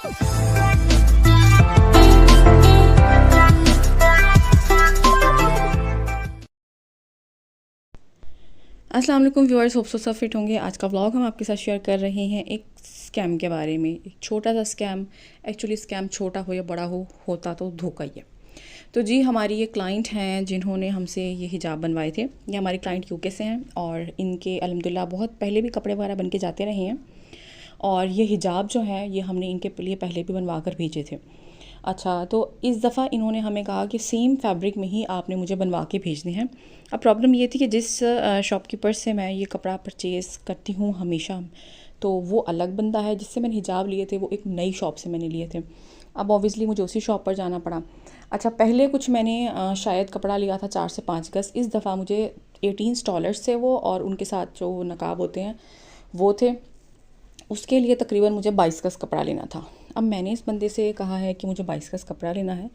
अस्सलाम वालेकुम viewers, hope so सब फिट होंगे। आज का व्लॉग हम आपके साथ शेयर कर रहे हैं एक स्कैम के बारे में। एक छोटा सा स्कैम, एक्चुअली स्कैम छोटा हो या बड़ा हो, होता तो धोखा ही है। तो जी हमारी ये क्लाइंट हैं जिन्होंने हमसे ये हिजाब बनवाए थे। ये हमारी क्लाइंट यूके से हैं और इनके अल्हम्दुलिल्लाह बहुत पहले भी कपड़े वगैरह बन के जाते रहे हैं। और ये हिजाब जो है ये हमने इनके लिए पहले भी बनवा कर भेजे थे। अच्छा, तो इस दफ़ा इन्होंने हमें कहा कि सेम फैब्रिक में ही आपने मुझे बनवा के भेजने हैं। अब प्रॉब्लम ये थी कि जिस शॉपकीपर से मैं ये कपड़ा परचेज़ करती हूँ हमेशा, तो वो अलग बंदा है। जिससे मैंने हिजाब लिए थे वो एक नई शॉप से मैंने लिए थे। अब ऑब्वियसली मुझे उसी शॉप पर जाना पड़ा। अच्छा, पहले कुछ मैंने शायद कपड़ा लिया था 4 से 5 गज़। इस दफ़ा मुझे 18 स्टॉलर्स थे वो, और उनके साथ जो नकाब होते हैं वो थे। उसके लिए तकरीबन मुझे 22 गज़ कपड़ा लेना था। अब मैंने इस बंदे से कहा है कि मुझे 22 गज़ कपड़ा लेना है।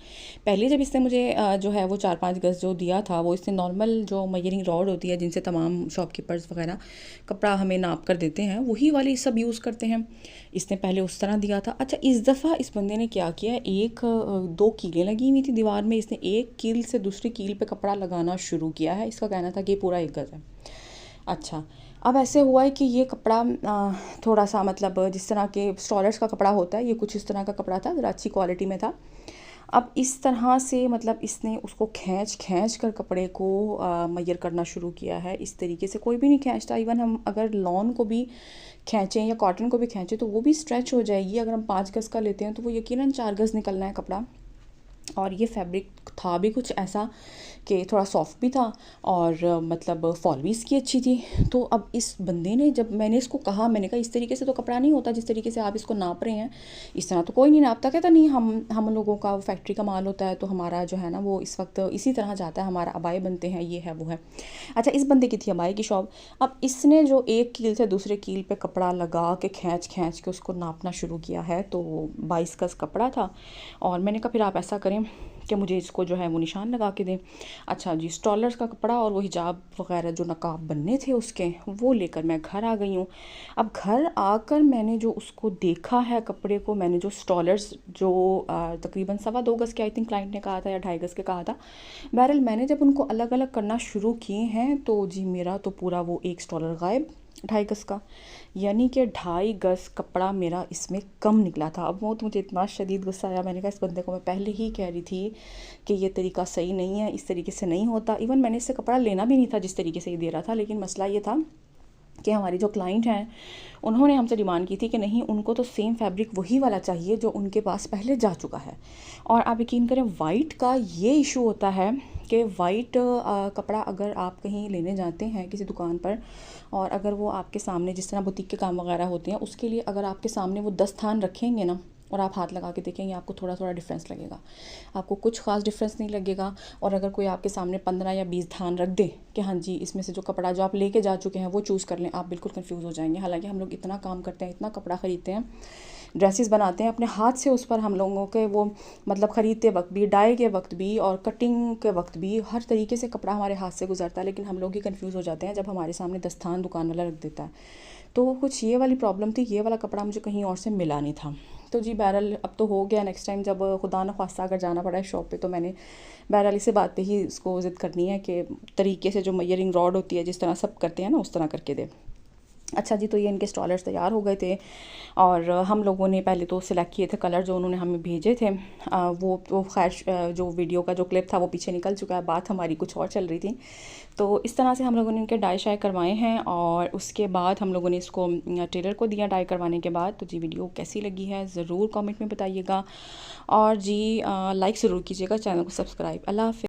पहले जब इसने मुझे जो है वो 4-5 गज़ जो दिया था, वो इसने नॉर्मल जो मेजरिंग रॉड होती है जिनसे तमाम शॉपकीपर्स वगैरह कपड़ा हमें नाप कर देते हैं, वही वाली सब यूज़ करते हैं। इसने पहले उस तरह दिया था। अच्छा, इस दफ़ा इस बंदे ने क्या किया, एक 2 कीलें लगी हुई थी दीवार में, इसने एक कील से दूसरी कील पर कपड़ा लगाना शुरू किया है। इसका कहना था कि पूरा 1 गज़ है। अच्छा, अब ऐसे हुआ है कि ये कपड़ा थोड़ा सा मतलब जिस तरह के स्टॉलर्स का कपड़ा होता है, ये कुछ इस तरह का कपड़ा था, ज़रा अच्छी क्वालिटी में था। अब इस तरह से मतलब इसने उसको खींच कर कपड़े को मैयर करना शुरू किया है। इस तरीके से कोई भी नहीं खींचता। इवन हम अगर लॉन को भी खींचें या कॉटन को भी खींचें तो वो भी स्ट्रेच हो जाएगी। अगर हम 5 गज़ का लेते हैं तो वो यकीनन 4 गज़ निकलना है कपड़ा। और ये फैब्रिक था भी कुछ ऐसा कि थोड़ा सॉफ्ट भी था और मतलब फॉल भी इसकी अच्छी थी। तो अब इस बंदे ने, जब मैंने इसको कहा, मैंने कहा इस तरीके से तो कपड़ा नहीं होता जिस तरीके से आप इसको नाप रहे हैं, इस तरह तो कोई नहीं नापता। कहता नहीं, हम लोगों का फैक्ट्री का माल होता है तो हमारा जो है ना वो इस वक्त इसी तरह जाता है, हमारा अबाए बनते हैं, ये है वो है। अच्छा, इस बंदे की थी अबाए की शॉप। अब इसने जो एक कील से दूसरे कील पे कपड़ा लगा के खींच के उसको नापना शुरू किया है। तो 22 गज़ कपड़ा था और मैंने कहा फिर आप ऐसा करें कि मुझे इसको जो है वो निशान लगा के दें। अच्छा जी, स्टॉलर्स का कपड़ा और वो हिजाब वगैरह जो नकाब बनने थे उसके, वो लेकर मैं घर आ गई हूँ। अब घर आकर मैंने जो उसको देखा है कपड़े को, मैंने जो स्टॉलर्स जो तकरीबन 2.25 गज़ के आई थिंक क्लाइंट ने कहा था या 2.5 गज़ के कहा था, बहरहाल मैंने जब उनको अलग अलग करना शुरू किए हैं तो जी मेरा तो पूरा वो एक स्टॉलर गायब 2.5 गज़ का, यानी कि 2.5 गज़ कपड़ा मेरा इसमें कम निकला था। अब वो तो मुझे इतना शदीद गुस्सा आया। मैंने कहा इस बंदे को मैं पहले ही कह रही थी कि ये तरीका सही नहीं है, इस तरीके से नहीं होता। इवन मैंने इससे कपड़ा लेना भी नहीं था जिस तरीके से ये दे रहा था, लेकिन मसला ये था कि हमारी जो क्लाइंट हैं उन्होंने हमसे डिमांड की थी कि नहीं, उनको तो सेम फैब्रिक वही वाला चाहिए जो उनके पास पहले जा चुका है। और आप यकीन करें, वाइट का ये इशू होता है कि वाइट कपड़ा अगर आप कहीं लेने जाते हैं किसी दुकान पर, और अगर वो आपके सामने, जिस तरह बुटीक के काम वगैरह होते हैं, उसके लिए अगर आपके सामने वो 10 थान रखेंगे ना और आप हाथ लगा के देखेंगे, आपको थोड़ा थोड़ा डिफरेंस लगेगा। आपको कुछ ख़ास डिफरेंस नहीं लगेगा। और अगर कोई आपके सामने 15 या 20 थान रख दे कि हाँ जी इसमें से जो कपड़ा जो आप लेके जा चुके हैं वो चूज़ कर लें, आप बिल्कुल कंफ्यूज हो जाएंगे। हालांकि हम लोग इतना काम करते हैं, इतना कपड़ा ख़रीदते हैं, ड्रेसेस बनाते हैं अपने हाथ से, उस पर हम लोगों के वो मतलब ख़रीदते वक्त भी, डाई के वक्त भी और कटिंग के वक्त भी हर तरीके से कपड़ा हमारे हाथ से गुजरता है। लेकिन हम लोग ही कंफ्यूज हो जाते हैं जब हमारे सामने दस्तान दुकान वाला रख देता है। तो कुछ ये वाली प्रॉब्लम थी, ये वाला कपड़ा मुझे कहीं और से मिला नहीं था। तो जी बहरहाल अब तो हो गया। नेक्स्ट टाइम जब खुदा न ख्वास्ता अगर जाना पड़ा है शॉप पे, तो मैंने बहरहाल इसी बात पे ही इसको ज़िद करनी है कि तरीके से जो मेजरिंग रॉड होती है जिस तरह सब करते हैं ना उस तरह करके दे। अच्छा जी, तो ये इनके स्टॉलर्स तैयार हो गए थे और हम लोगों ने पहले तो सिलेक्ट किए थे कलर जो उन्होंने हमें भेजे थे। वो तो खैर जो वीडियो का जो क्लिप था वो पीछे निकल चुका है, बात हमारी कुछ और चल रही थी। तो इस तरह से हम लोगों ने इनके डाई शाई करवाए हैं और उसके बाद हम लोगों ने इसको टेलर को दिया डाई करवाने के बाद। तो जी वीडियो कैसी लगी है ज़रूर कमेंट में बताइएगा और जी लाइक ज़रूर कीजिएगा, चैनल को सब्सक्राइब। अल्लाह हाफ़िज़।